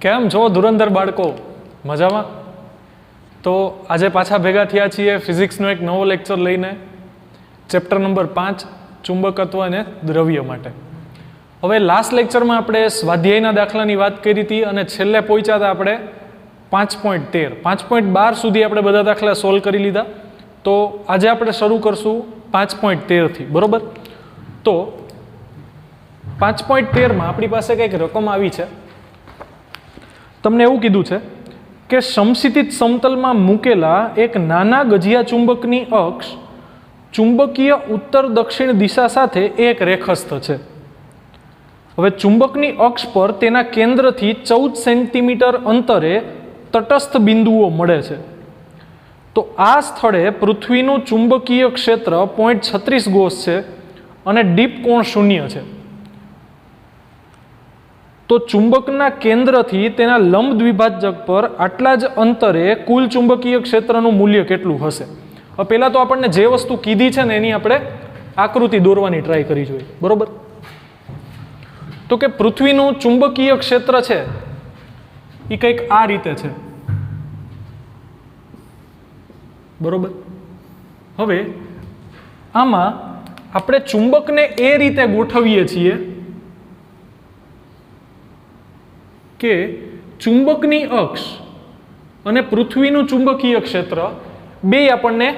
કેમ છો ધુરંધર બાળકો? મજામાં? તો આજે પાછા ભેગા થયા છીએ ફિઝિક્સનો એક નવો લેક્ચર લઈને, ચેપ્ટર નંબર 5 ચુંબકત્વ અને દ્રવ્ય માટે. હવે લાસ્ટ લેક્ચરમાં આપણે સ્વાધ્યાયના દાખલાની વાત કરી હતી અને છેલ્લે પહોંચ્યા હતા આપણે 5.13. 5.12 સુધી આપણે બધા દાખલા સોલ્વ કરી લીધા. તો આજે આપણે શરૂ કરશું 5.13 થી, બરોબર? તો 5.13માં આપણી પાસે કંઈક રકમ આવી છે. તમને એવું કીધું છે કે સમશીતિત સમતલમાં મૂકેલા એક નાના ગજિયા ચુંબકની અક્ષ ચુંબકીય ઉત્તર દક્ષિણ દિશા સાથે એક રેખસ્થ છે. હવે ચુંબકની અક્ષ પર તેના કેન્દ્રથી 14 સેન્ટીમીટર અંતરે તટસ્થ બિંદુઓ મળે છે. તો આ સ્થળે પૃથ્વીનું ચુંબકીય ક્ષેત્ર 0.36 ગોસ છે અને ડીપ કોણ 0 છે. તો ચુંબકના કેન્દ્રથી તેના લંબ દ્વિભાજક પર આટલા જ અંતરે કુલ ચુંબકીય ક્ષેત્રનું મૂલ્ય કેટલું હશે? હવે પહેલાં તો આપણને જે વસ્તુ કીધી છે ને એની આપણે આકૃતિ દોરવાની ટ્રાય કરી જોઈએ, બરોબર? તો કે પૃથ્વીનું ચુંબકીય ક્ષેત્ર છે એ કંઈક આ રીતે છે, બરોબર? હવે આમાં આપણે ચુંબકને એ રીતે ગોઠવીએ છીએ કે ચુંબકની અક્ષ અને પૃથ્વીનું ચુંબકીય ક્ષેત્ર બે આપણને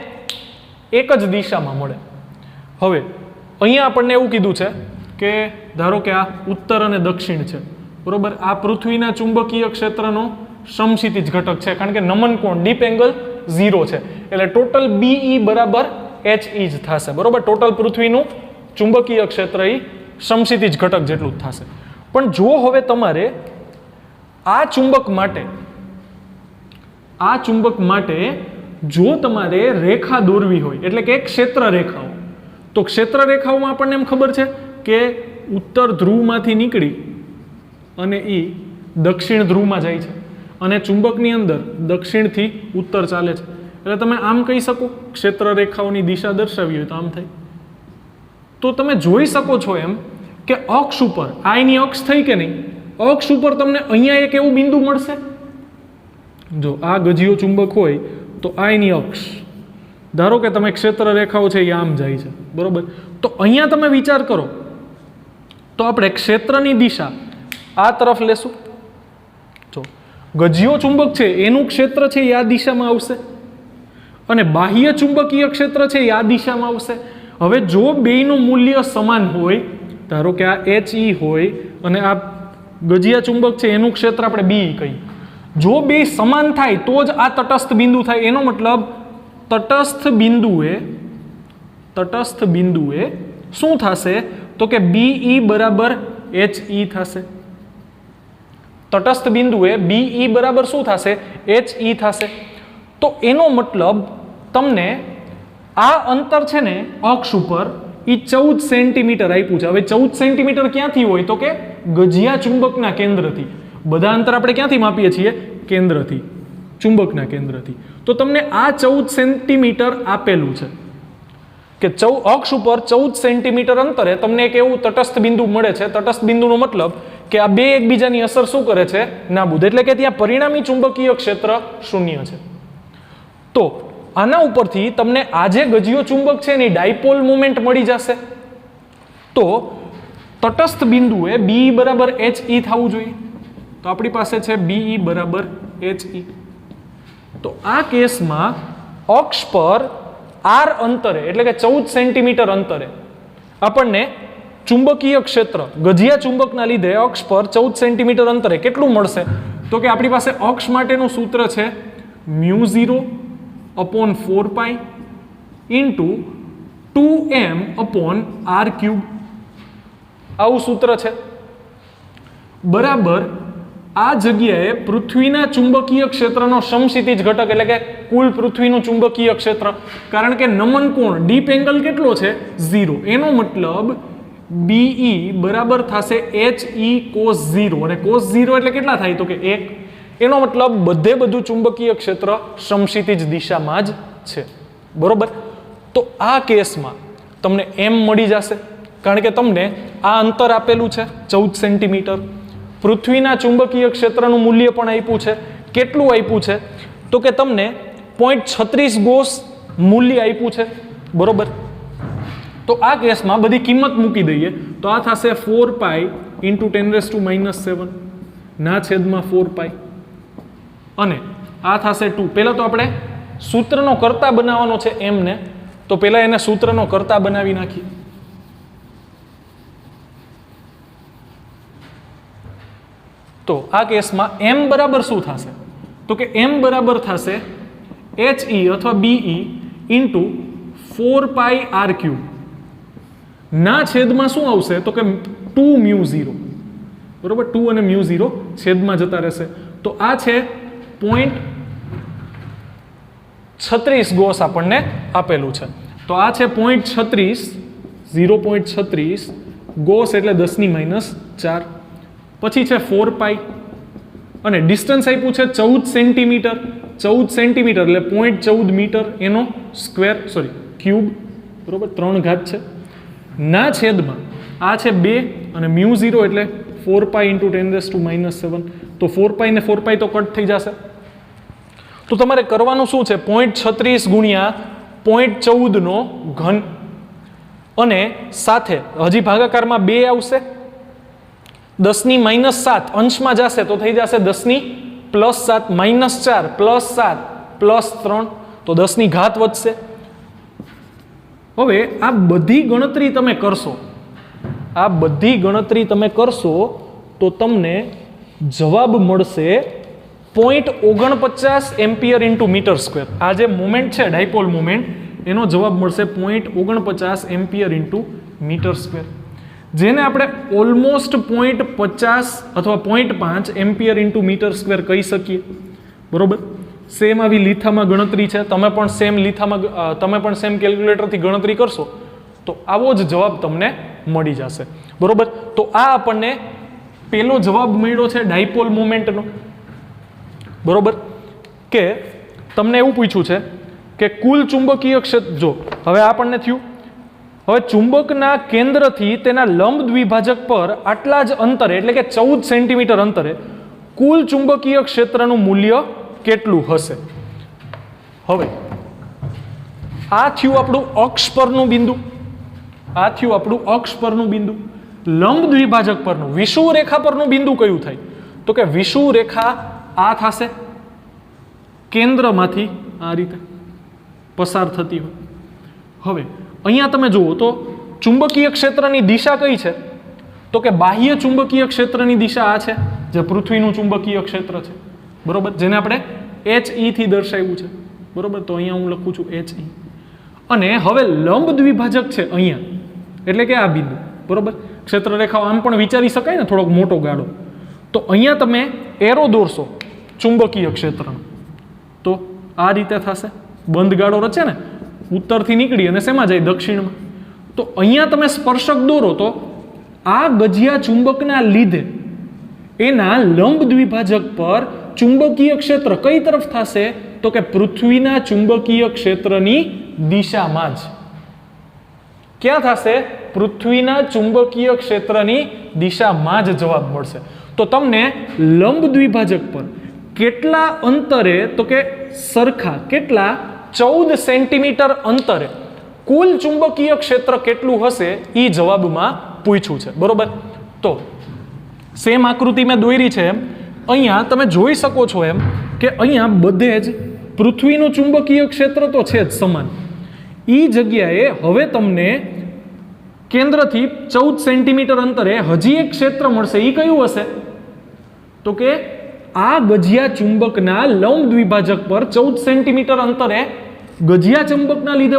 એક જ દિશામાં મળે. હવે અહીંયા આપણને એવું કીધું છે કે ધારો કે આ ઉત્તર અને દક્ષિણ છે, બરોબર? આ પૃથ્વીના ચુંબકીય ક્ષેત્રનો સમક્ષિતિજ ઘટક છે, કારણ કે નમન કોણ ડીપ એંગલ 0 છે, એટલે ટોટલ BE બરાબર HE જ થશે, બરોબર? ટોટલ પૃથ્વીનું ચુંબકીય ક્ષેત્ર એ સમક્ષિતિજ ઘટક જેટલું જ થશે. પણ જો હવે તમારે આ ચુંબક માટે જો તમારે રેખા દોરવી હોય, એટલે કે ક્ષેત્ર રેખાઓ, તો ક્ષેત્ર રેખાઓમાં આપણને એમ ખબર છે કે ઉત્તર ધ્રુવમાંથી નીકળી અને એ દક્ષિણ ધ્રુવમાં જાય છે અને ચુંબકની અંદર દક્ષિણથી ઉત્તર ચાલે છે. એટલે તમે આમ કહી શકો ક્ષેત્ર રેખાઓની દિશા દર્શાવી હોય તો આમ થાય. તો તમે જોઈ શકો છો એમ કે અક્ષ ઉપર આ એની અક્ષ થઈ કે નહીં, અક્ષ ઉપર તમને અહીંયા એક એવું બિંદુ મળશે. જો આ ગજિયો ચુંબક હોય તો આ એની અક્ષ, ધારો કે તમે ક્ષેત્ર રેખાઓ છે એ આમ જાય છે, બરોબર? તો અહીંયા તમે વિચાર કરો તો આપણે ક્ષેત્રની દિશા આ તરફ લેશું. જો ગજિયો ચુંબક છે એનું ક્ષેત્ર છે એ આ દિશામાં આવશે અને બાહ્ય ચુંબકીય ક્ષેત્ર છે એ આ દિશામાં આવશે. હવે જો બેયનું મૂલ્ય સમાન હોય, ધારો કે આ HE હોય અને આ ગજિયા ચુંબક છે એનું ક્ષેત્ર આપણે BE કહીએ, જો બે સમાન થાય તો જ આ તટસ્થ બિંદુ થાય. એનો મતલબ તટસ્થ બિંદુએ શું થશે તો કે BE બરાબર HE થશે. તટસ્થ બિંદુએ BE બરાબર શું થશે? HE થશે. તો એનો મતલબ તમને આ અંતર છે ને અક્ષ ઉપર એ 14 સેન્ટીમીટર આપ્યું છે. હવે 14 સેન્ટીમીટર ક્યાંથી હોય તો કે ગજિયા ચુંબકના કેન્દ્રથી. બધા અંતર આપણે ક્યાંથી માપીએ છીએ? કેન્દ્રથી, ચુંબકના કેન્દ્રથી. તો તમને આ 14 સેન્ટીમીટર આપેલું છે કે અક્ષ ઉપર 14 સેન્ટીમીટર અંતરે તમને એક એવું તટસ્થ બિંદુ મળે છે. તટસ્થ બિંદુનો મતલબ કે આ બે એકબીજાની અસર શું કરે છે? નાબૂદ. એટલે કે ત્યાં પરિણામી ચુંબકીય ક્ષેત્ર 0 છે. તો આના ઉપરથી તમને આ જે ગજિયો ચુંબક છે એની ડાયપોલ મોમેન્ટ મળી જશે. તો તટસ્થ બિંદુએ BE બરાબર HE થવું જોઈએ. તો આપણી પાસે છે BE બરાબર HE. તો આ કેસમાં અક્ષ પર R અંતરે, એટલે કે 14 સેન્ટીમીટર અંતરે આપણને ચુંબકીય ક્ષેત્ર ગજિયા ચુંબકના લીધે અક્ષ પર 14 સેન્ટીમીટર અંતરે કેટલું મળશે? તો કે આપણી પાસે અક્ષ માટેનું સૂત્ર છે μ0/4π × 2m/r³. આવું સૂત્ર છે. બરાબર આ જગ્યાએ પૃથ્વીના ચુંબકીય ક્ષેત્રનો સમક્ષિતિજ ઘટક, એટલે કે કુલ પૃથ્વીનું ચુંબકીય ક્ષેત્ર, કારણ કે નમન કોણ ડીપ એંગલ કેટલો છે? 0. એનો મતલબ BE બરાબર થશે HE cos 0, અને cos 0 એટલે કેટલા થાય તો કે 1. એનો મતલબ બધું ચુંબકીય ક્ષેત્ર સમક્ષિતિજ દિશામાં જ છે, બરોબર? તો આ કેસમાં તમને M મળી જશે, કારણ કે તમને આ અંતર આપેલું છે 14 સેન્ટીમીટર. પૃથ્વીના ચુંબકીય ક્ષેત્રનું મૂલ્ય પણ આપ્યું છે. કેટલું આપ્યું છે? તો કે તમને 0.36 ગોસ મૂલ્ય આપ્યું છે. બરોબર. તો આ કેસમાં બધી કિંમત મૂકી દઈએ તો આ થશે 4 પાઈ ઇન્ટુ 10⁻⁻7 ના છેદમાં 4 પાઈ અને આ થશે 2. પહેલા તો આપણે સૂત્રનો કર્તા બનાવવાનો છે m ને, તો પહેલા એને સૂત્રનો કર્તા બનાવી નાખીએ. તો આ કેસમાં m બરાબર શું થશે? તો કે m બરાબર થશે he અથવા be into 4 pi r cube ના છેદમાં શું આવશે? તો કે 2 μ0. બરોબર, 2 અને μ0 છેદમાં જતા રહેશે. તો આ છે 0.36 ગોસ આપણને આપેલું છે. તો આ છે 0.36 ગોસ એટલે 10⁻⁴. પછી છે 4 પાઈ અને ડિસ્ટન્સ આપ્યું છે 14 સેન્ટીમીટર. 14 સેન્ટીમીટર એટલે 0.14 મીટર એનો સ્ક્વેર ક્યુબ. બરોબર, 3 ઘાત છે ના છેદમાં આ છે 2 અને μ0 એટલે 4 પાઈ ઇન્ટુ 10⁻⁷. તો 4 પાઈ ને 4 પાઈ તો કટ થઈ જશે. તો તમારે કરવાનું શું છે? 0.36 ગુણ્યા 0.14 નો ઘન અને સાથે હજી ભાગાકારમાં 2 આવશે. 10⁻⁷ અંશમાં જશે તો થઈ જશે 10⁻+7 -4 +7 +3 તો 10 ની ઘાત વધશે. હવે આ બધી ગણતરી તમે કરશો તો તમને જવાબ મળશે 0.49 એમ્પિયર ઇન્ટુ મીટર સ્ક્વેર. આ જે મોમેન્ટ છે ડાયપોલ મોમેન્ટ એનો જવાબ મળશે 0.49 એમ્પિયર ઇન્ટુ મીટર સ્ક્વેર, જેને આપણે ઓલમોસ્ટ 0.50 અથવા 0.5 એમ્પિયર ઇન્ટુ મીટર સ્ક્વેર કહી શકીએ. બરોબર, સેમ આવી લીથામાં ગણતરી છે. તમે પણ સેમ કેલ્ક્યુલેટરથી ગણતરી કરશો તો આવો જ જવાબ તમને મળી જશે. બરોબર, તો આ આપણને પહેલો જવાબ મળ્યો છે ડાયપોલ મોમેન્ટનો. બરોબર, કે તમને એવું પૂછ્યું છે કે કુલ ચુંબકીય ક્ષેત્ર, જો હવે આપણને થયું, હવે ચુંબકના કેન્દ્રથી તેના લંબ દ્વિભાજક પર આટલા જ અંતરે એટલે કે 14 સેન્ટીમીટર અંતરે કુલ ચુંબકીય ક્ષેત્રનું મૂલ્ય કેટલું હશે? હવે આ થયું આપણું અક્ષ પરનું બિંદુ. લંબ દ્વિભાજક પરનું વિષુવ રેખા પરનું બિંદુ કયું થાય? તો કે વિષુવ રેખા આ થશે, કેન્દ્રમાંથી આ રીતે પસાર થતી હોય. હવે અહીંયા તમે જુઓ તો ચુંબકીય ક્ષેત્રની દિશા કઈ છે? તો કે બાહ્ય ચુંબકીય ક્ષેત્રની દિશા આ છે, જે પૃથ્વીનું ચુંબકીય ક્ષેત્ર છે. બરોબર, જેને આપણે HE થી દર્શાવ્યું છે. બરોબર, તો અહીંયા હું લખું છું HE. અને હવે લંબ દ્વિભાજક છે અહીંયા, એટલે કે આ બિંદુ. બરોબર, ક્ષેત્ર રેખાઓ આમ પણ વિચારી શકાય ને, થોડોક મોટો ગાળો. તો અહીંયા તમે એરો દોરશો ચુંબકીય ક્ષેત્રનો તો આ રીતે થશે. બંધ ગાળો રચે ને, ઉત્તરથી નીકળી અને શેમાં જાય? દક્ષિણમાં. તો અહીંયા તમે સ્પર્શક દોરો તો આ ગજિયા ચુંબકના લીધે એના લંબ દ્વિભાજક પર ચુંબકીય ક્ષેત્ર કઈ તરફ થશે? તો કે પૃથ્વીના ચુંબકીય ક્ષેત્રની દિશામાં જ. ક્યાં થશે? પૃથ્વીના ચુંબકીય ક્ષેત્રની દિશામાં જ જવાબ મળશે. તો તમને લંબ દ્વિભાજક પર કેટલા અંતરે, તો કે સરખા કેટલા 14 સેન્ટીમીટર અંતરે કુલ ચુંબકીય ક્ષેત્ર કેટલું હશે એ જવાબમાં પૂછ્યું છે. બરોબર, તો સેમ આકૃતિ મેં દોરી છે એમ અહીંયા તમે જોઈ શકો છો એમ કે અહીંયા બધે જ પૃથ્વીનું ચુંબકીય ક્ષેત્ર તો છે જ સમાન. એ જગ્યાએ હવે તમને કેન્દ્રથી 14 સેન્ટીમીટર અંતરે હજી એક ક્ષેત્ર મળશે. એ કયું હશે? તો કે આ ગજિયા ચુંબકના લંબ દ્વિભાજક પર 14 સેન્ટીમીટર અંતરે ગજિયા ચુંબકના લીધે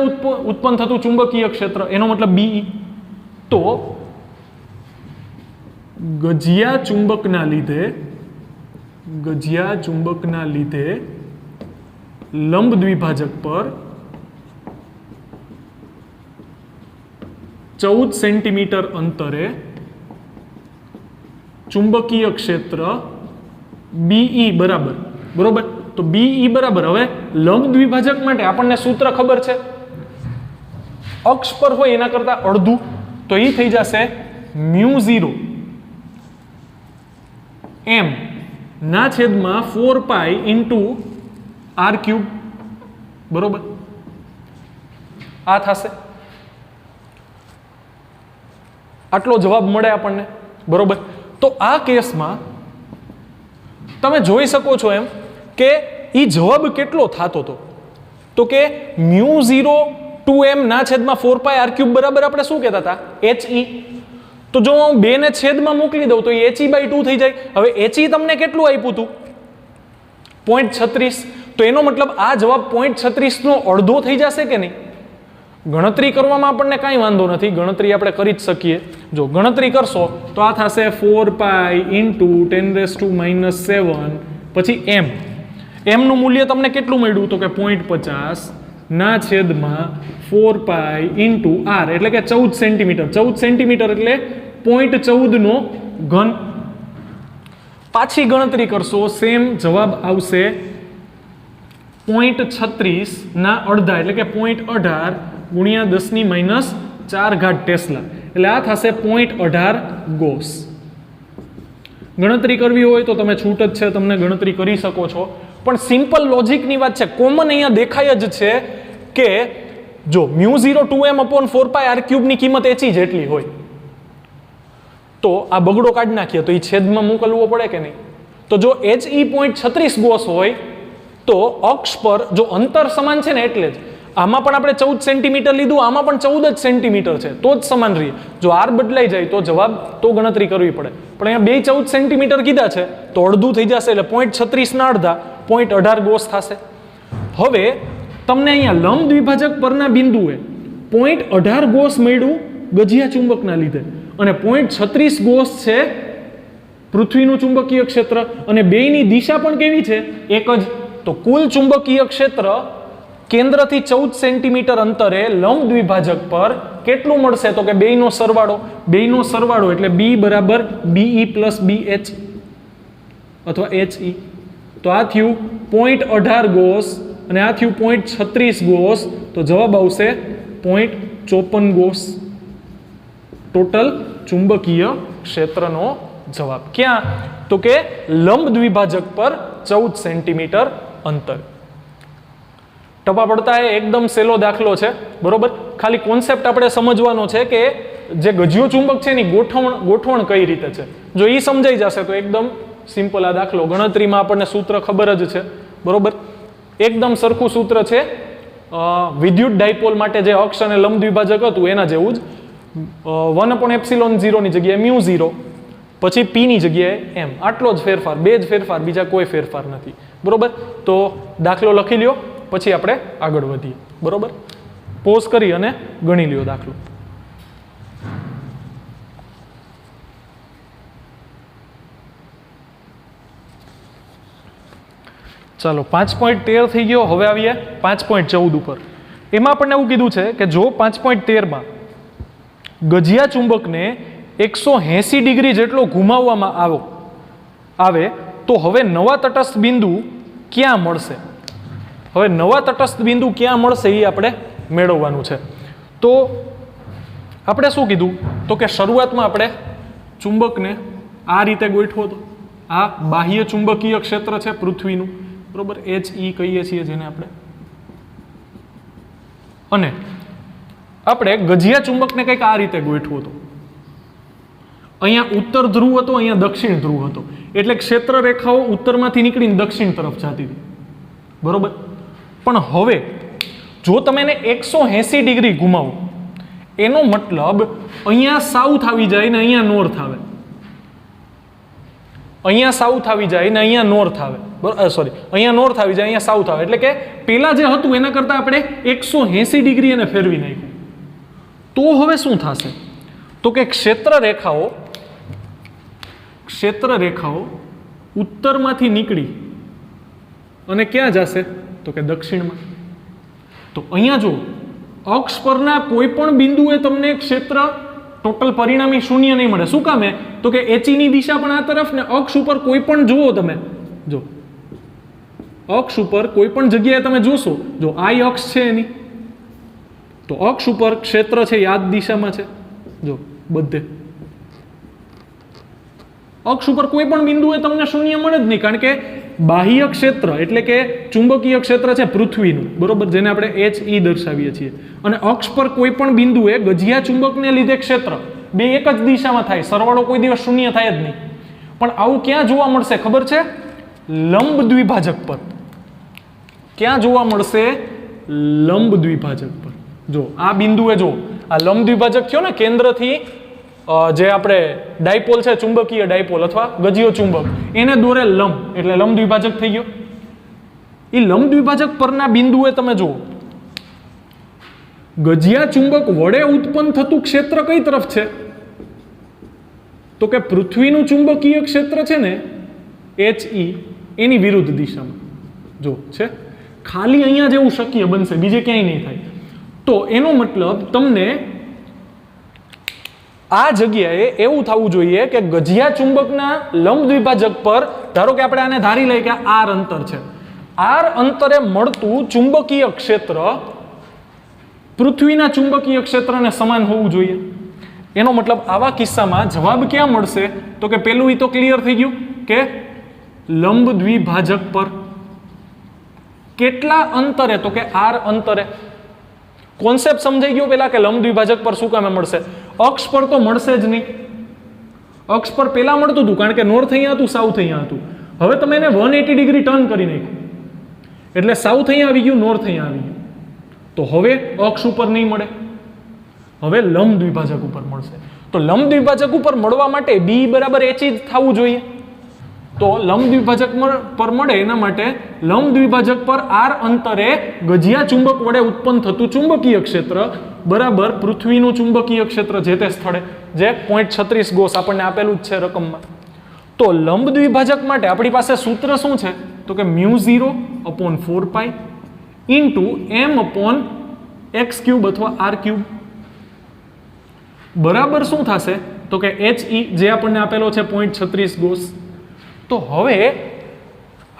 ઉત્પન્ન થતું ચુંબકીય ક્ષેત્ર, એનો મતલબ BE. તો ગજિયા ચુંબકના લીધે લંબ દ્વિભાજક પર 14 સેન્ટીમીટર અંતરે ચુંબકીય ક્ષેત્ર BE બરાબર. બરોબર, તો BE બરાબર. હવે લંબ દ્વિભાજક માટે આપણને સૂત્ર ખબર છે, અક્ષ પર હોય એના કરતા અડધું, તો એ થઈ જશે μ0 એમ ના છેદમાં 4 પાઈ ઇન્ટુ આર ક્યુબ, બરોબર? આ થશે, આટલો જવાબ મળે આપણને, બરોબર? તો આ કેસમાં તમે જોઈ શકો છો એમ કે એ જવાબ કેટલો થતો હતો, તો કે μ0 2m ના છેદમાં 4 પાઈ આર ક્યુબ બરાબર આપણે શું કહેતા હતા? HE. તો જો હું 2 ને છેદમાં મોકલી દઉં તો એ HE/2 થઈ જાય. હવે HE તમને કેટલું આપ્યું હતું? 0.36. તો એનો મતલબ આ જવાબ 0.36 નો અડધો થઈ જશે કે નહીં? ગણતરી કરવામાં આપણને કાંઈ વાંધો નથી, ગણતરી આપણે કરી જ શકીએ. જો ગણતરી કરશો તો આ થશે 4 પાઈ ઇન્ટુ 10⁻⁻7 પછી m. m નું મૂલ્ય તમને કેટલું મળ્યું? તો કે 0.50 ના છેદમાં 4 પાઈ ઇન્ટુ r એટલે કે 14 સેન્ટીમીટર. 14 સેન્ટીમીટર એટલે 0.14 નો ઘન. પાછી ગણતરી કરશો, સેમ જવાબ આવશે 0.36 ના અડધા એટલે કે 0.18 ગુણ્યા 10⁻⁴ ટેસ્લા એટલે આ થશે 0.18 ગોસ. ગણતરી કરવી હોય તો તમે છૂટ જ છે, તમને ગણતરી કરી શકો છો, પણ સિમ્પલ લોજિકની વાત છે. કોમન અહીંયા દેખાય જ છે કે જો μ0 2m/4 પાઈ આર ક્યુબ ની કિંમત HE જેટલી હોય તો આ બગડો કાઢી નાખીએ તો એ છેદમાં મોકલવો પડે કે નહીં? તો જો HE 0.36 ગોસ હોય તો અક્ષ પર જો અંતર સમાન છે ને એટલે જ આમાં પણ આપણે 14 સેન્ટીમીટર લીધું, આમાં પણ 14 જ સેન્ટીમીટર છે તો જ સમાન રહે. જો r બદલાઈ જાય તો જવાબ તો ગણતરી કરવી પડે, પણ અહીંયા બે 14 સેન્ટીમીટર કીધા છે તો અડધું થઈ જશે એટલે 0.36 ના અડધા 0.18 ગોસ થશે. હવે તમને અહીંયા લંબ દ્વિભાજક પરના બિંદુએ 0.18 ગોસ મળ્યું ગજિયા ચુંબકના લીધે અને 0.36 ગોસ છે પૃથ્વીનું ચુંબકીય ક્ષેત્ર અને બેયની દિશા પણ કેવી છે? એક જ. તો કુલ ચુંબકીય ક્ષેત્ર કેન્દ્રથી 14 સેન્ટીમીટર અંતરે લંબ દ્વિભાજક પર કેટલું મળશે? તો કે બેયનો સરવાળો એટલે B બરાબર BE પ્લસ BH અથવા HE. તો આ થયું 0.18 ગોસ અને આ થયું 0.36 ગોસ, તો જવાબ આવશે 0.54 ગોસ. ટોટલ ચુંબકીય ક્ષેત્રનો જવાબ ક્યાં? તો કે લંબ દ્વિભાજક પર 14 સેન્ટીમીટર અંતર. ટપા પડતા એ એકદમ સહેલો દાખલો છે, બરોબર? ખાલી કોન્સેપ્ટ આપણે સમજવાનો છે કે જે ગજિયો ચુંબક છે એની ગોઠવણ કઈ રીતે છે. જો એ સમજાઈ જશે તો એકદમ સિમ્પલ આ દાખલો. ગણતરીમાં આપણને સૂત્ર ખબર જ છે, બરોબર? એકદમ સરખું સૂત્ર છે વિદ્યુત ડાયપોલ માટે જે અક્ષ અને લંબ દ્વિભાજક હતું એના જેવું જ. 1/ε0 ની જગ્યાએ μ0 પછી p ની જગ્યાએ m. આટલો જ ફેરફાર, બે જ ફેરફાર, બીજા કોઈ ફેરફાર નથી, બરોબર? તો દાખલો લખી લ્યો પછી આપણે આગળ વધીએ, બરોબર? પોઝ કરી અને ગણી લ્યો દાખલો. ચાલો 5.13 થઈ ગયો. હવે આવીએ 5.14 ઉપર. એમાં આપણને એવું કીધું છે કે જો 5.13 માં ગજિયા ચુંબકને 180 ડિગ્રી જેટલો ઘુમાવવામાં આવે તો હવે નવા તટસ્થ બિંદુ ક્યાં મળશે? હવે નવા તટસ્થ બિંદુ ક્યાં મળશે એ આપણે મેળવવાનું છે. તો આપણે શું કીધું? તો કે શરૂઆતમાં આપણે ચુંબકને આ રીતે ગોઠવો તો આ બાહ્ય ચુંબકીય ક્ષેત્ર છે પૃથ્વીનું, બરોબર? HE કહીએ છીએ જેને આપણે. અને આપણે ગજિયા ચુંબકને કંઈક આ રીતે ગોઠવો તો અહીંયા ઉત્તર ધ્રુવ હતો, અહીંયા દક્ષિણ ધ્રુવ હતો, એટલે ક્ષેત્ર રેખાઓ ઉત્તરમાંથી નીકળીને દક્ષિણ તરફ જતી હતી, બરોબર? પણ હવે જો તમે એને 180 ડિગ્રી ઘુમાવો એનો મતલબ અહીંયા સાઉથ આવી જાય ને અહીંયા નોર્થ આવે, અહીંયા સાઉથ આવી જાય ને અહીંયા નોર્થ આવે, સોરી અહીંયા નોર્થ આવી જાય અહીંયા સાઉથ આવે, એટલે કે પેલા જે હતું એના કરતાં આપણે 180 ડિગ્રી એને ફેરવી નાખ્યું. તો હવે શું થશે? તો કે ક્ષેત્ર રેખાઓ ઉત્તરમાંથી નીકળી અને ક્યાં જશે? તો કે દક્ષિણમાં. તો અહીંયા જો અક્ષ પરના કોઈ પણ બિંદુએ તમને ક્ષેત્ર ટોટલ પરિણામી શૂન્ય નહીં મળે. શું કામે? તો કે HE ની દિશા પણ આ તરફ ને અક્ષ ઉપર કોઈ પણ જુઓ તમે, જો અક્ષ ઉપર કોઈ પણ જગ્યાએ તમે જોશો, જો આ અક્ષ છે એની, તો અક્ષ ઉપર ક્ષેત્ર છે યાદ દિશામાં છે, જો બધે અક્ષ ઉપર કોઈ પણ બિંદુએ તમને શૂન્ય મળે જ નહીં, કારણ કે બાહ્ય ક્ષેત્ર એટલે કે ચુંબકીય ક્ષેત્ર છે પૃથ્વીનું, બરોબર, જેને આપણે HE દર્શાવીએ છીએ, અને અક્ષ પર કોઈ પણ બિંદુએ ગજિયા ચુંબકને લીધે ક્ષેત્ર બે એક જ દિશામાં થાય, સરવાળો કોઈ દિવસ શૂન્ય થાય જ નહીં. પણ આવું ક્યાં જોવા મળશે ખબર છે? લંબ દ્વિભાજક પર. ક્યાં જોવા મળશે? લંબ દ્વિભાજક પર. જો આ બિંદુએ જો આ લંબ દ્વિભાજક થયો ને, કેન્દ્રથી જે આપણે ડાયપોલ છે, ચુંબકીય ડાયપોલ અથવા ગજિયો ચુંબક, એને દોરે લંબ, એટલે લંબ દ્વિભાજક થઈ ગયો. એ લંબ દ્વિભાજક પરના બિંદુએ તમે જુઓ, ગજિયા ચુંબક વડે ઉત્પન્ન થતું ક્ષેત્ર કઈ તરફ છે? તો કે પૃથ્વીનું ચુંબકીય ક્ષેત્ર છે ને HE, એની વિરુદ્ધ દિશામાં જો છે. ખાલી અહીંયા જેવું શક્ય બનશે, બીજે ક્યાંય નહીં થાય. તો એનો મતલબ તમને આ જગ્યાએ એવું થવું જોઈએ કે ગજિયા ચુંબકના લંબ દ્વિભાજક પર, ધારો કે આપણે આને ધારી લઈએ કે R અંતર છે, R અંતરે મળતું ચુંબકીય ક્ષેત્ર પૃથ્વીના ચુંબકીય ક્ષેત્રને સમાન હોવું જોઈએ. એનો મતલબ આવા કિસ્સામાં જવાબ ક્યાં મળશે? તો કે પેલું ઈ તો ક્લિયર થઈ ગયું કે લંબ દ્વિભાજક પર. કેટલા અંતરે? તો કે R અંતરે. કોન્સેપ્ટ સમજાઈ ગયો પેલા કે લંબ દ્વિભાજક પર શું કામે મળશે? અક્ષ પર તો મળશે જ નહીં. અક્ષ પર પેલા મળતું હતું, કારણ કે નોર્થ અહીંયા હતું, સાઉથ અહીંયા હતું. હવે તમે એને 180 ડિગ્રી ટર્ન કરી નાખ્યું, એટલે સાઉથ અહીંયા આવી ગયું, નોર્થ અહીંયા આવી ગયું. તો હવે અક્ષ ઉપર નહીં મળે, હવે લંબ દ્વિભાજક ઉપર મળશે. તો લંબ દ્વિભાજક ઉપર મળવા માટે B બરાબર HE જ થવું જોઈએ. તો લંબ દ્વિભાજક પર મળે એના માટે લંબ દ્વિભાજક પર R અંતરે ગજિયા ચુંબક વડે ઉત્પન્ન થતું ચુંબકીય ક્ષેત્ર બરાબર પૃથ્વીનું ચુંબકીય ક્ષેત્ર જે તે સ્થળે, જે 0.36 ગોસ આપણને આપેલું જ છે રકમમાં. તો લંબ દ્વિભાજક માટે આપણી પાસે સૂત્ર શું છે? તો કે μ0/4π ઇન્ટુ m/x³ અથવા r³ બરાબર શું થશે? તો કે HE જે આપણને આપેલો છે 0.36 ગોસ. તો હવે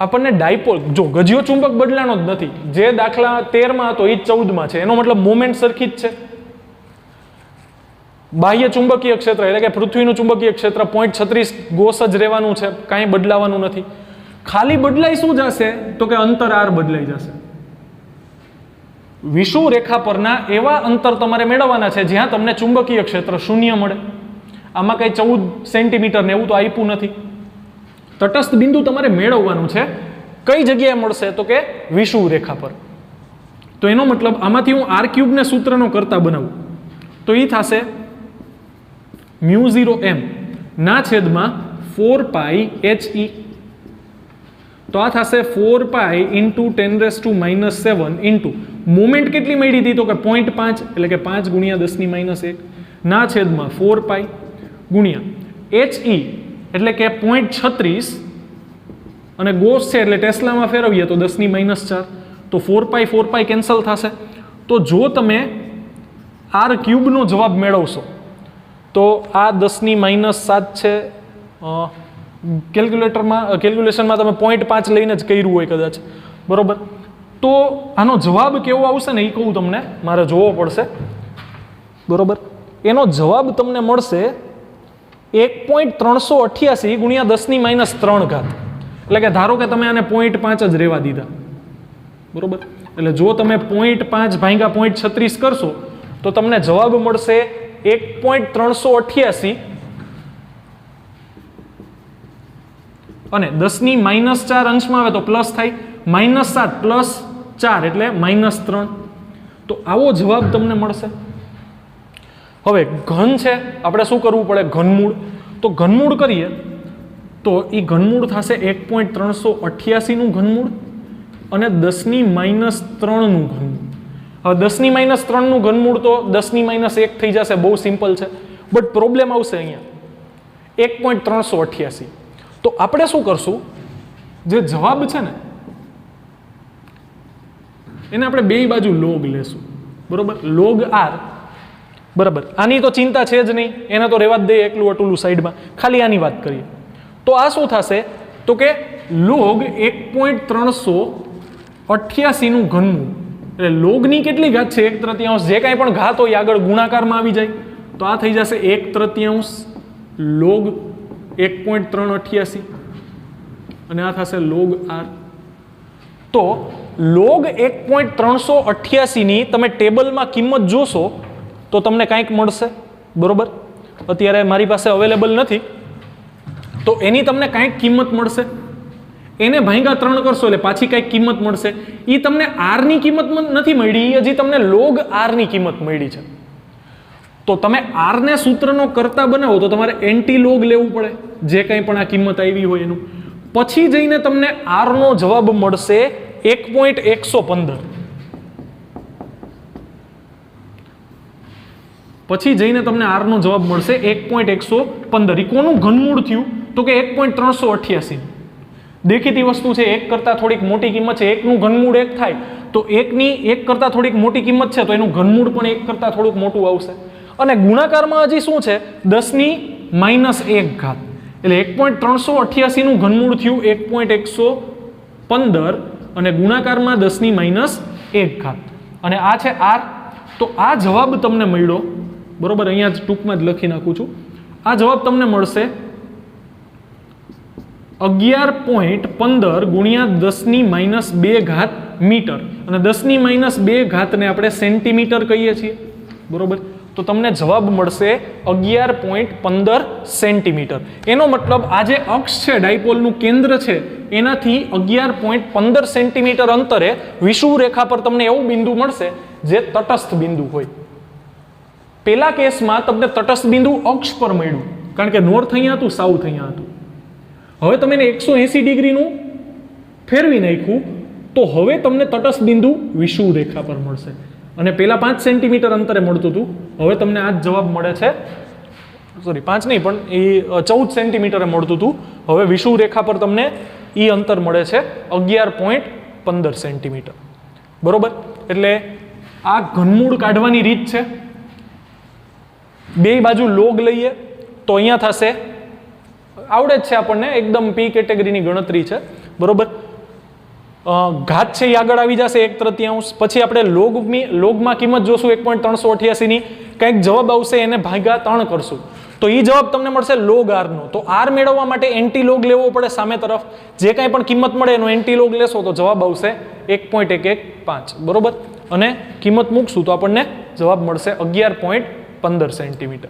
આપણને ડાયપોલ, જો ગજિયો ચુંબક બદલાનો જ નથી, જે દાખલા 13માં હતો એ જ 14માં છે, એનો મતલબ મોમેન્ટ સરખી જ છે. બાહ્ય ચુંબકીય ક્ષેત્ર એટલે કે પૃથ્વીનું ચુંબકીય ક્ષેત્ર 0.36 ગોસ જ રહેવાનું છે, કાંઈ બદલાવાનું નથી. ખાલી બદલાઈ શું જશે? તો કે અંતર R બદલાઈ જશે. વિષુવ રેખા પરના એવા અંતર તમારે મેળવવાના છે જ્યાં તમને ચુંબકીય ક્ષેત્ર શૂન્ય મળે. આમાં કઈ 14 સેન્ટીમીટર ને એવું તો આપ્યું નથી. તટસ્થ બિંદુ તમારે મેળવવાનું છે. કઈ જગ્યાએ મળશે? તો કે વિષુવ રેખા પર. તો એનો મતલબ આમાંથી હું r³ ને સૂત્રનો કરતા બનાવું તો એ થશે μ0m ના છેદમાં 4π HE. તો આ થશે 4π ઇન્ટુ 10⁻⁻7 ઇન્ટુ મોમેન્ટ કેટલી મળી હતી? તો કે 0.5 એટલે કે 5 ગુણ્યા 10⁻1 ના છેદમાં 4π ગુણ્યા HE એટલે કે 0.36 અને ગોસ છે એટલે ટેસ્લામાં ફેરવીએ તો 10⁻4. તો 4π કેન્સલ થશે. તો જો તમે r³ નો જવાબ મેળવશો તો આ 10⁻7 છે. કેલ્ક્યુલેશનમાં તમે 0.5 લઈને જ કર્યું હોય કદાચ, બરોબર. તો આનો જવાબ કેવો આવશે ને એ કહું તમને, મારે જોવો પડશે, બરોબર. એનો જવાબ તમને મળશે 1.388 ગુણ્યા 10⁻3 એટલે કે ધારો કે તમે આને 0.5 જ રહેવા દીધા, બરોબર. એટલે જો તમે 0.5 ભાગ્યા 0.36 કરશો તો તમને જવાબ મળશે 1.388 અને 10⁻4 અંશમાં આવે તો પ્લસ થાય, -7 પ્લસ 4 એટલે -3. તો આવો જવાબ તમને મળશે. હવે ઘન છે, આપણે શું કરવું પડે? ઘનમૂળ. તો ઘનમૂળ કરીએ તો એ ઘનમૂળ થશે 1.388 નું ઘનમૂળ અને 10⁻3 નું ઘનમૂળ. હવે 10⁻3 નું ઘનમૂળ તો 10⁻1 થઈ જશે, બહુ સિમ્પલ છે. બટ પ્રોબ્લેમ આવશે અહીંયા 1.388. તો આપણે શું કરશું? જે જવાબ છે ને એને આપણે બે બાજુ લોગ લેશું, બરોબર. લોગ R, બરાબર. આની તો ચિંતા છે જ નહીં, એને તો રહેવા જ દઈએ એકલું અટુલું સાઈડમાં, ખાલી આની વાત કરીએ. તો આ શું થશે? તો કે લોગ 1.388 નું ઘનમૂળ એટલે લોગની કેટલી ઘાત છે? 1/3. જે કાંઈ પણ ઘાત હોય આગળ ગુણાકારમાં આવી જાય તો આ થઈ જશે 1/3 લોગ 1.388 અને આ થશે log r. તો log 1.388 ની તમે ટેબલમાં કિંમત જોશો તો તમને કાંઈક મળશે, બરોબર. અત્યારે મારી પાસે અવેલેબલ નથી, તો એની તમને કાંઈક કિંમત મળશે. એને ભાંગ્યા 3 કરશો એટલે પાછી કાંઈક કિંમત મળશે. એ તમને r ની કિંમત નથી મળી, એ હજી તમને log r ની કિંમત મળી છે. તો તમે r ને સૂત્રનો કરતા બનાવો તો તમારે એન્ટી લોગ લેવું પડે, જે કંઈ પણ આ કિંમત આવી હોય એનું. પછી જઈને તમને r નો જવાબ મળશે 1.115. પછી જઈને તમને r નો જવાબ મળશે 1.115. એ કોનું ઘનમૂળ થયું? તો કે 1.388. દેખીતી વસ્તુ છે, 1 કરતાં થોડીક મોટી કિંમત છે, 1 નું ઘનમૂળ 1 થાય તો 1 કરતાં થોડીક મોટી કિંમત છે તો એનું ઘનમૂળ પણ 1 કરતાં થોડુંક મોટું આવશે. અને ગુણાકારમાં હજી શું છે? 10⁻⁻1 ઘાત. એટલે 1.388 નું ઘનમૂળ થયું 1.115 અને ગુણાકારમાં 10⁻1 ઘાત. અને આ છે r. તો આ જવાબ તમને મળ્યો, બરોબર. અહીંયા જ ટૂંકમાં જ લખી નાખું છું. આ જવાબ તમને મળશે 11.15 ગુણ્યા 10⁻2 ઘાત મીટર. અને 10⁻2 ઘાતને આપણે સેન્ટીમીટર કહીએ છીએ, બરોબર. તો તમને જવાબ મળશે 11.15 સેન્ટીમીટર. એનો મતલબ આ જે અક્ષ છે, ડાયપોલનું કેન્દ્ર છે, એનાથી 11.15 સેન્ટીમીટર અંતરે વિષુવવૃત્ત રેખા પર તમને એવું બિંદુ મળશે જે તટસ્થ બિંદુ હોય. પેલા કેસમાં તમને તટસ્થ બિંદુ અક્ષ પર મળ્યું, કારણ કે નોર્થ અહીંયા હતું, સાઉથ અહીંયા હતું. હવે તમે એને 180 ડિગ્રીનું ફેરવી નાખ્યું તો હવે તમને તટસ્થ બિંદુ વિષુવવૃત્ત રેખા પર મળશે. અને પેલા 5 સેન્ટીમીટર અંતરે મળતું હતું, હવે તમને આ જ જવાબ મળે છે. સોરી, 5 નહીં, પણ એ 14 સેન્ટીમીટરે મળતું હતું. હવે વિષુવવૃત્ત રેખા પર તમને એ અંતર મળે છે 11.15 સેન્ટીમીટર, બરોબર. એટલે આ ઘનમૂળ કાઢવાની રીત છે. બે બાજુ લોગ લઈએ તો અહીંયા થશે, આવડે જ છે આપણને, એકદમ પી કેટેગરીની ગણતરી છે, બરોબર. ઘાત છે એ આગળ આવી જશે 1/3. પછી આપણે લોગમાં કિંમત જોશું 1.388 ની, કંઈક જવાબ આવશે એને ભાગ્યા 3 કરશું તો એ જવાબ તમને મળશે log r નો. તો r મેળવવા માટે એન્ટી લોગ લેવો પડે સામે તરફ. જે કાંઈ પણ કિંમત મળે એનો એન્ટી લોગ લેશો તો જવાબ આવશે 1.115, બરોબર. અને કિંમત મૂકશું તો આપણને જવાબ મળશે 11.15 સેન્ટીમીટર.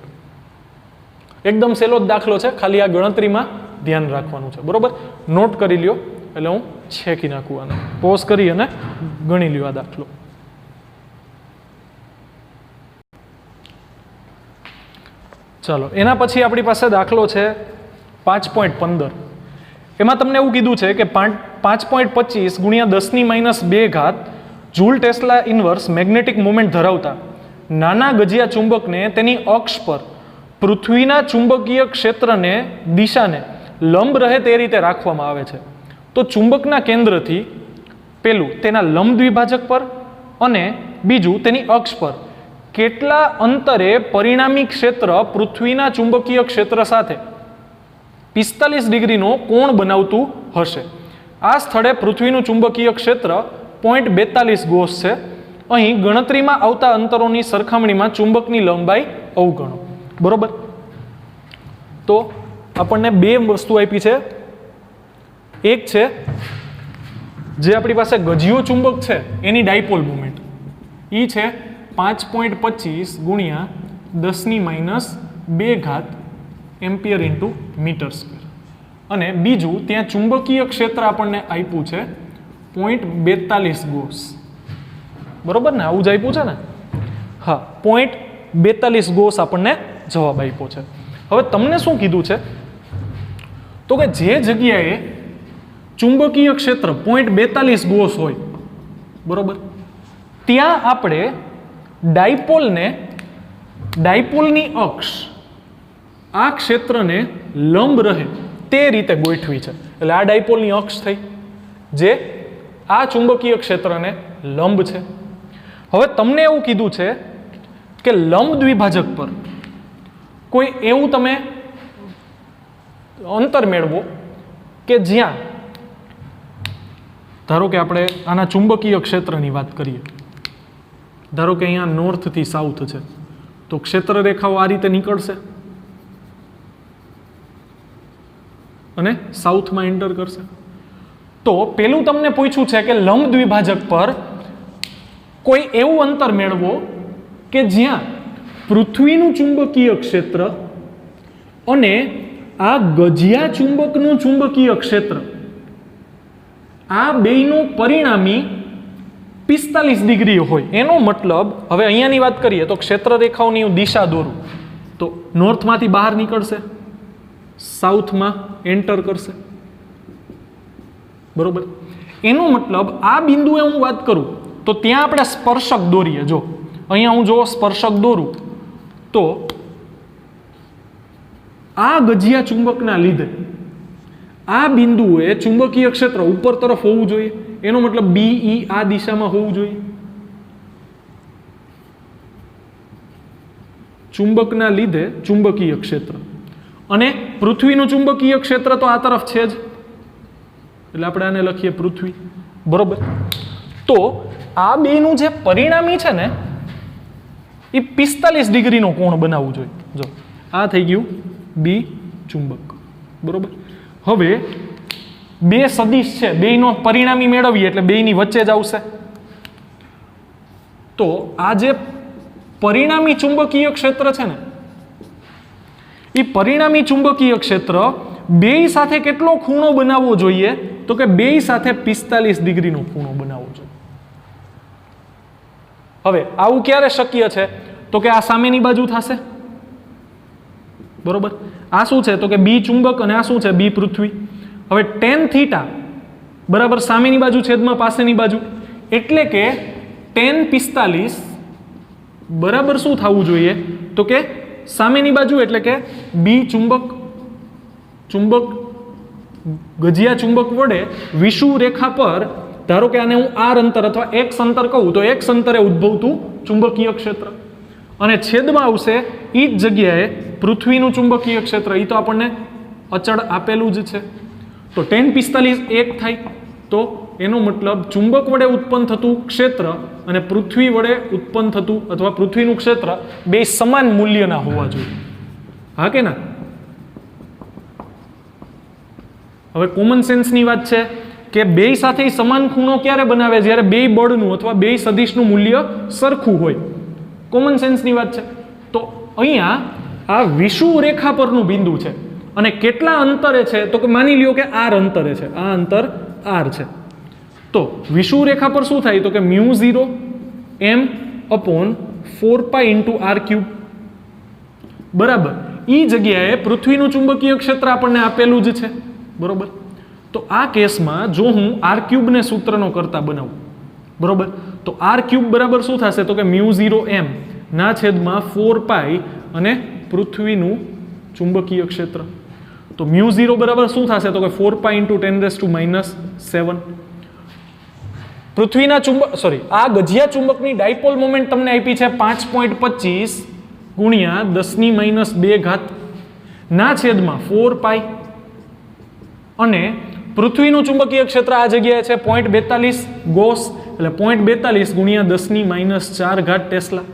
એકદમ સહેલો જ દાખલો છે, ખાલી આ ગણતરીમાં ધ્યાન રાખવાનું છે, બરોબર. નોટ કરી લ્યો. એટલે હું છેકી નાખું આને, પોઝ કરી અને ગણી લ્યો આ દાખલો. ચાલો, એના પછી આપણી પાસે દાખલો છે 5.15. એમાં તમને એવું કીધું છે કે 5.25 ગુણ્યા 10⁻2 ઘાત joule tesla inverse magnetic moment ધરાવતા નાના ગજિયા ચુંબકને તેની અક્ષ પર પૃથ્વીના ચુંબકીય ક્ષેત્રને દિશાને લંબ રહે તે રીતે રાખવામાં આવે છે. તો ચુંબકના કેન્દ્રથી પેલું તેના લંબ દ્વિભાજક પર અને બીજું તેની અક્ષ પર કેટલા અંતરે પરિણામી ક્ષેત્ર પૃથ્વીના ચુંબકીય ક્ષેત્ર સાથે 45 ડિગ્રીનો કોણ બનાવતું હશે. આ સ્થળે પૃથ્વીનું ચુંબકીય ક્ષેત્ર 0.42 ગોસ છે. અહીં ગણતરીમાં આવતા અંતરોની સરખામણીમાં ચુંબકની લંબાઈ અવગણો, બરોબર. તો આપણને બે વસ્તુ આપી છે. એક છે જે આપણી પાસે ગજિયો ચુંબક છે એની ડાયપોલ મોમેન્ટ, એ છે 5.25 ગુણ્યા 10⁻2 ઘાત એમ્પિયર ઇન્ટુ મીટર સ્ક્વેર. અને બીજું ત્યાં ચુંબકીય ક્ષેત્ર આપણને આપ્યું છે 0.42 ગોસ, બરોબર ને? આવું જ આપ્યું છે ને? હા, 0.42 ગોસ આપણને જવાબ આપ્યો છે. હવે તમને શું કીધું છે? તો કે જે જગ્યાએ ચુંબકીય ક્ષેત્ર 0.42 ગોસ હોય, બરોબર, ત્યાં આપણે ડાયપોલની અક્ષ આ ક્ષેત્રને લંબ રહે તે રીતે ગોઠવી છે. એટલે આ ડાયપોલની અક્ષ થઈ જે આ ચુંબકીય ક્ષેત્રને લંબ છે. હવે તમને એવું કીધું છે કે લંબ દ્વિભાજક પર કોઈ એવું તમે અંતર મેળવો કે જ્યાં, ધારો કે આપણે આના ચુંબકીય ક્ષેત્રની વાત કરીએ, ધારો કે અહીંયા નોર્થથી સાઉથ છે, તો ક્ષેત્ર રેખાઓ આ રીતે નીકળશે. અને સાઉથમાં એન્ટર કરશે. તો પેલું તમને પૂછ્યું છે કે લંબ દ્વિભાજક પર કોઈ એવું અંતર મેળવો કે જ્યાં પૃથ્વીનું ચુંબકીય ક્ષેત્ર અને આ ગજિયા ચુંબકનું ચુંબકીય ક્ષેત્ર આ બેયનું પરિણામી 45 ડિગ્રી હોય. એનો મતલબ હવે અહીંયાની વાત કરીએ તો ક્ષેત્ર રેખાઓની હું દિશા દોરું તો નોર્થમાંથી બહાર નીકળશે, સાઉથમાં એન્ટર કરશે, બરોબર. એનો મતલબ આ બિંદુએ હું વાત કરું તો ત્યાં આપણે સ્પર્શક દોરીએ. જો અહીંયા હું જો સ્પર્શક દોરું તો આ ગજિયા ચુંબકના લીધે આ બિંદુએ ચુંબકીય ક્ષેત્ર ઉપર તરફ હોવું જોઈએ. એનો મતલબ BE આ દિશામાં હોવું જોઈએ. ચુંબકના લીધે ચુંબકીય ક્ષેત્ર અને પૃથ્વીનું ચુંબકીય ક્ષેત્ર તો આ તરફ છે જ, એટલે આપણે આને લખીએ પૃથ્વી, બરોબર. તો આ બેનું જે પરિણામી છે ને એ 45 ડિગ્રીનો કોણ બનાવવું જોઈએ. જો આ થઈ ગયું બી ચુંબક, બરોબર. હવે બે સદિશ છે, બેયનો પરિણામી મેળવીએ એટલે બેયની વચ્ચે જ આવશે. તો આ જે પરિણામી ચુંબકીય ક્ષેત્ર છે ને એ પરિણામી ચુંબકીય ક્ષેત્ર બેય સાથે કેટલો ખૂણો બનાવવો જોઈએ તો કે બેય સાથે 45 ડિગ્રીનો ખૂણો બનાવવો જોઈએ. હવે આવું ક્યારે શક્ય છે તો કે આ સામેની બાજુ થશે, બરોબર. આ શું છે તો કે બી ચુંબક અને આ શું છે બી પૃથ્વી. હવે tan θ બરાબર સામેની બાજુ છેદમાં પાસેની બાજુ એટલે કે tan 45 બરાબર શું થવું જોઈએ તો કે સામેની બાજુ એટલે કે બી ચુંબક ગજિયા ચુંબક વડે વિષુવ રેખા પર ધારો કે આને હું આર અંતર અથવા એક્સ અંતર કહું તો એક્સ અંતરે ઉદ્ભવતું ચુંબકીય ક્ષેત્ર અને છેદમાં આવશે એ જ જગ્યાએ પૃથ્વીનું ચુંબકીય ક્ષેત્ર. એ તો આપણને અચળ આપેલું જ છે. તો tan 45 એક થાય તો એનો મતલબ ચુંબક વડે ઉત્પન્ન થતું ક્ષેત્ર અને પૃથ્વી વડે ઉત્પન્ન થતું અથવા પૃથ્વીનું ક્ષેત્ર બે સમાન મૂલ્યના હોવા જોઈએ. હા કે ના? હવે કોમન સેન્સની વાત છે કે બે સાથે સમાન ખૂણો ક્યારે બનાવે જ્યારે બે બળનું અથવા બે સદિશનું મૂલ્ય સરખું હોય. કોમન સેન્સની વાત છે. તો અહીંયા આ વિષુવ રેખા પરનું બિંદુ છે અને કેટલા અંતરે છે તો કે માની લ્યો કે આર અંતરે છે, આ અંતર આર છે. તો વિષુવ રેખા પર શું થાય તો કે μ0 m/4π × r³ બરાબર. એ જગ્યાએ પૃથ્વીનું ચુંબકીય ક્ષેત્ર આપણને આપેલું જ છે, બરોબર. તો આ કેસમાં જો હું r³ ને સૂત્રનો કરતા બનાવું, બરોબર, તો r³ બરાબર શું થશે તો કે μ0 m ના છેદમાં 4π અને પૃથ્વીનું ચુંબકીય ક્ષેત્ર. તો μ0 બરાબર શું થશે તો કે 4π × 10⁻⁷. પૃથ્વીના આ ગજિયા ચુંબકની ડાયપોલ મોમેન્ટ તમને આપી છે 5.25 × 10⁻² ના છેદમાં 4π અને પૃથ્વીનું ચુંબકીય ક્ષેત્ર આ જગ્યાએ છે 0.42 ગોસ એટલે 0.42 × 10⁻⁴ ટેસ્લા.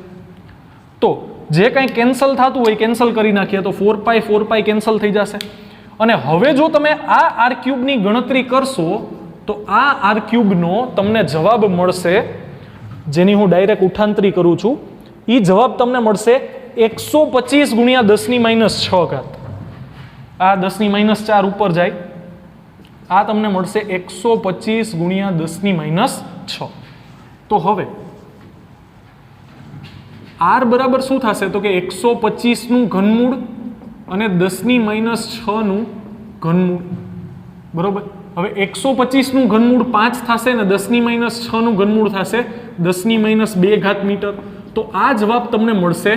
તો જે કંઈ કેન્સલ થતું હોય કેન્સલ કરી નાખીએ તો 4π કેન્સલ થઈ જશે. અને હવે જો તમે આ r³ ની ગણતરી કરશો તો આ r³ નો તમને જવાબ મળશે, જેની હું ડાયરેક્ટ ઉઠાંતરી કરું છું. એ જવાબ તમને મળશે 125 × 10⁻⁶. આ 10⁻⁴ ઉપર જાય, આ તમને મળશે 125 × 10⁻⁶. તો હવે r બરાબર શું થશે તો કે 125 નું ઘનમૂળ અને 10⁻⁶ નું ઘનમૂળ, બરોબર. હવે 125 નું ઘનમૂળ 5 થશે ને 10⁻⁶ નું ઘનમૂળ થશે 10⁻² મીટર. તો આ જવાબ તમને મળશે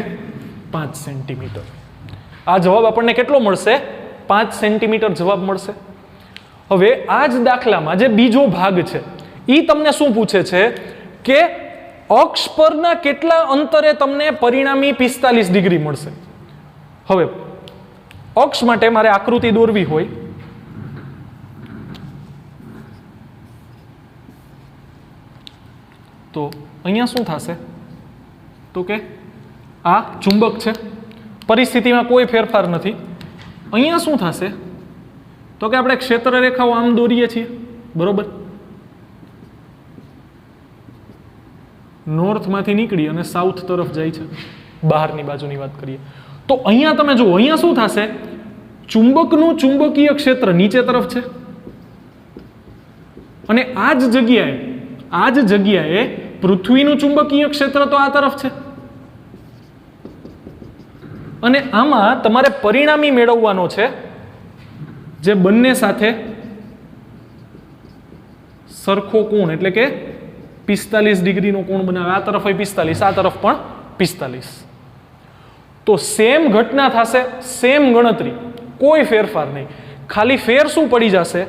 5 સેન્ટીમીટર. આ જવાબ આપણને કેટલો મળશે 5 સેન્ટીમીટર જવાબ મળશે. હવે આ જ દાખલામાં જે બીજો ભાગ છે એ તમને શું પૂછે છે કે અક્ષ પરના કેટલા અંતરે તમને પરિણામી 45 ડિગ્રી મળશે. હવે અક્ષ માટે મારે આકૃતિ દોરવી હોય તો અહીંયા શું થશે તો કે આ ચુંબક છે, પરિસ્થિતિમાં કોઈ ફેરફાર નથી. અહીંયા શું થશે તો કે આપણે ક્ષેત્ર રેખાઓ આમ દોરીએ છીએ, બરોબર, નોર્થમાંથી નીકળી અને સાઉથ તરફ જાય છે, બહારની બાજુની વાત કરીએ તો અહીંયા તમે જુઓ, અહીંયા શું થશે, ચુંબકનું ચુંબકીય ક્ષેત્ર નીચે તરફ છે અને આ જ જગ્યાએ પૃથ્વીનું ચુંબકીય ક્ષેત્ર તો આ તરફ છે અને આમાં તમારે પરિણામી મેળવવાનો છે જે બંને સાથે સરખો કોણ એટલે કે 45 ડિગ્રીનો કોણ બનાવે. આ તરફ હોય 45, આ તરફ પણ 45. તો સેમ ઘટના થશે, સેમ ગણતરી, કોઈ ફેરફાર નહીં. ખાલી ફેર શું પડી જશે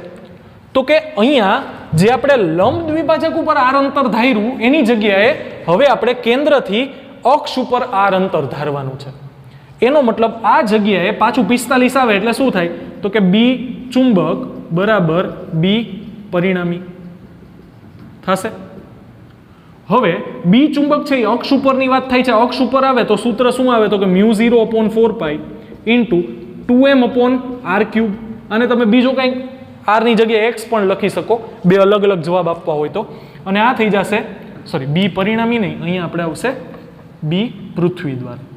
તો કે અહીંયા જે આપણે લંબ દ્વિભાજક ઉપર આર અંતર ધાર્યું એની જગ્યાએ હવે આપણે કેન્દ્રથી અક્ષ ઉપર આર અંતર ધારવાનું છે. એનો મતલબ આ જગ્યાએ પાછું 45 આવે એટલે શું થાય તો કે બી ચુંબક બરાબર બી પરિણામી થશે. હવે બી ચુંબક છે એ અક્ષ ઉપરની વાત થાય છે, અક્ષ ઉપર આવે તો સૂત્ર શું આવે તો કે μ0/4π ઇન્ટુ 2m/r3. અને તમે બીજો કંઈક આરની જગ્યાએ એક્સ પણ લખી શકો, બે અલગ અલગ જવાબ આપવા હોય તો. અને આ થઈ જશે, સોરી બી પરિણામી નહીં, અહીંયા આપણે આવશે બી પૃથ્વી દ્વારા,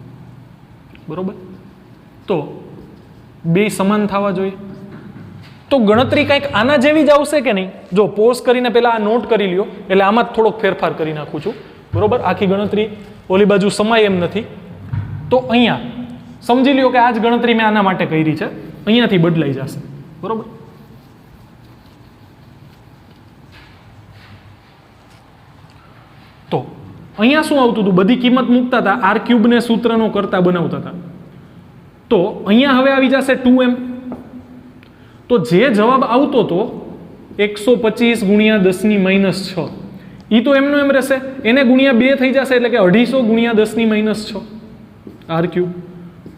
બરોબર. તો બે સમાન થવા જોઈએ. તો ગણતરી કંઈક આના જેવી જ આવશે કે નહીં? જો પોઝ કરીને પહેલા આ નોટ કરી લ્યો, એટલે આમાં જ થોડોક ફેરફાર કરી નાખું છું, બરોબર. આખી ગણતરી ઓલી બાજુ સમાય એમ નથી. તો અહીંયા સમજી લ્યો કે આ જ ગણતરી મેં આના માટે કરી છે, અહીંયાથી બદલાઈ જશે, બરોબર. તો અહીંયા શું આવતું હતું, બધી કિંમત મૂકતા હતા, r³ ને સૂત્રનો કરતા બનાવતા હતા. તો અહીંયા હવે આવી જશે 2m. તો જે જવાબ આવતો હતો 125 ગુણ્યા 10⁻6, એ તો એમનો એમ રહેશે, એને ગુણ્યા 2 થઈ જશે એટલે કે 250 ગુણ્યા 10⁻6 r³.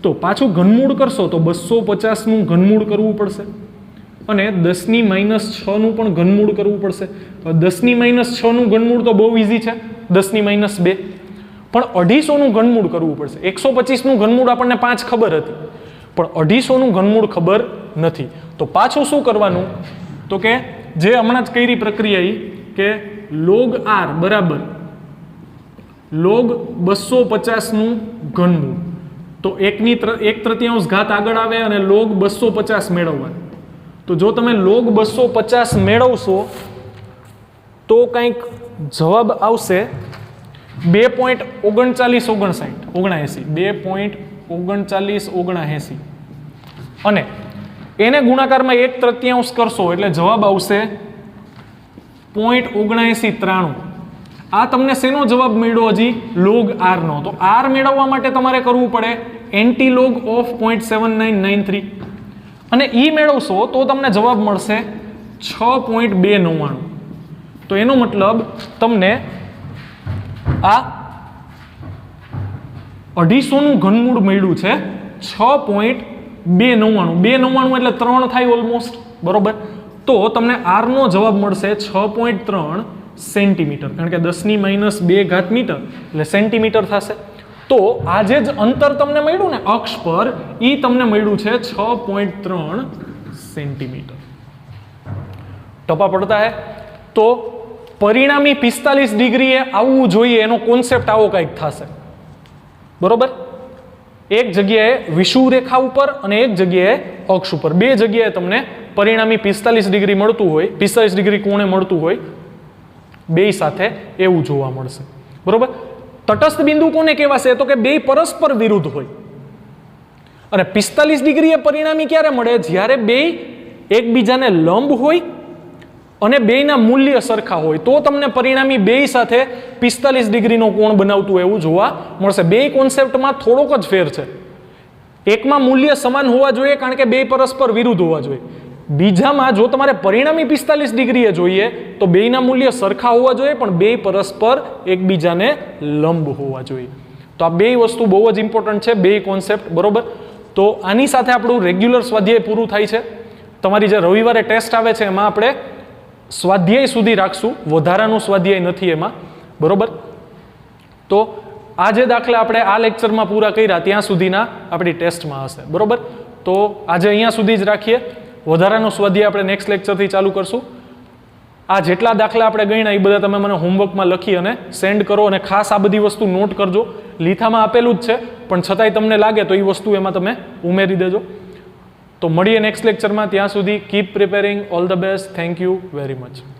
તો પાછું ઘનમૂળ કરશો તો 250નું ઘનમૂળ કરવું પડશે અને 10⁻6નું પણ ઘનમૂળ કરવું પડશે. 10⁻6નું ઘનમૂળ તો બહુ ઇઝી છે, 10⁻2, પણ 250નું ઘનમૂળ કરવું પડશે. 125નું ઘનમૂળ આપણને 5 ખબર હતી, પણ 250નું ઘનમૂળ ખબર નથી. તો પાછું શું કરવાનું તો કે જે હમણાં જ કરી પ્રક્રિયા કે log r બરાબર log 250નું ઘનમૂળ. તો 1/3 ઘાત આગળ આવે અને log 250 મેળવવા. તો જો તમે log 250 મેળવશો તો કંઈક જવાબ આવશે 2.3979 અને એને ગુણાકારમાં 1/3 કરશો એટલે જવાબ આવશે 0.7993. આ તમને શેનો જવાબ મળ્યો હજી? log r નો. તો r મેળવવા માટે તમારે કરવું પડે એન્ટીલોગ ઓફ 0.7993 અને ઈ મેળવશો તો તમને જવાબ મળશે 6.299. તો એનો મતલબ તમને આ 250નું ઘનમૂળ મળ્યું છે 6.299. 299 એટલે 3 થાય ઓલમોસ્ટ, બરોબર. તો તમને r નો જવાબ મળશે 6.3 સેન્ટીમીટર, કારણ કે 10⁻2 ઘાત મીટર એટલે સેન્ટીમીટર થશે. તો આ જે અંતર તમને મળ્યું ને અક્ષ પર, એ તમને મળ્યું છે 6.3 સેન્ટીમીટર. ટપા પડતા હે. તો પરિણામી 45 ડિગ્રીએ આવવું જોઈએ, એનો કોન્સેપ્ટ આવો કંઈક થશે, બરોબર. એક જગ્યાએ વિષુવ રેખા ઉપર અને એક જગ્યાએ અક્ષ ઉપર, બે જગ્યાએ તમને પરિણામી 45 ડિગ્રી મળતું હોય, 45 ડિગ્રી કોણે મળતું હોય, બે સાથે એવું જોવા મળશે, બરોબર. તટસ્થ બિંદુ કોને કહેવાશે? તો કે બે પરસ્પર વિરુદ્ધ હોય. અને 45 ડિગ્રી એ પરિણામી ક્યારે મળે? જ્યારે બે એકબીજાને લંબ હોય અને બેયના મૂલ્ય સરખા હોય, તો તમને પરિણામી બે સાથે 45 ડિગ્રીનો કોણ બનાવતું એવું જોવા મળશે. બે કોન્સેપ્ટમાં થોડોક જ ફેર છે. એકમાં મૂલ્ય સમાન હોવા જોઈએ કારણ કે બે પરસ્પર વિરુદ્ધ હોવા જોઈએ. બીજામાં જો તમારે પરિણામી 45 ડિગ્રીએ જોઈએ તો બેયના મૂલ્ય સરખા હોવા જોઈએ પણ બે પરસ્પર એકબીજાને લંબ હોવા જોઈએ. તો આ બે વસ્તુ બહુ જ ઇમ્પોર્ટન્ટ છે, બે કોન્સેપ્ટ, બરોબર. તો આની સાથે આપણું રેગ્યુલર સ્વાધ્યાય પૂરું થાય છે. તમારી જે રવિવારે ટેસ્ટ આવે છે એમાં આપણે સ્વાધ્યાય સુધી રાખશું, વધારાનું સ્વાધ્યાય નથી એમાં, બરોબર. તો આ જે દાખલા આપણે આ લેક્ચરમાં પૂરા કર્યા ત્યાં સુધીના આપણી ટેસ્ટમાં હશે, બરોબર. તો આજે અહીંયા સુધી જ રાખીએ. વધારાનો સ્વાધ્યાય આપણે નેક્સ્ટ લેક્ચરથી ચાલુ કરશું. આ જેટલા દાખલા આપણે ગણ્યા એ બધા તમે મને હોમવર્કમાં લખી અને સેન્ડ કરો, અને ખાસ આ બધી વસ્તુ નોટ કરજો. લીથામાં આપેલું જ છે, પણ છતાંય તમને લાગે તો એ વસ્તુ એમાં તમે ઉમેરી દેજો. તો મળીએ નેક્સ્ટ લેક્ચરમાં. ત્યાં સુધી keep preparing. All the best. Thank you very much.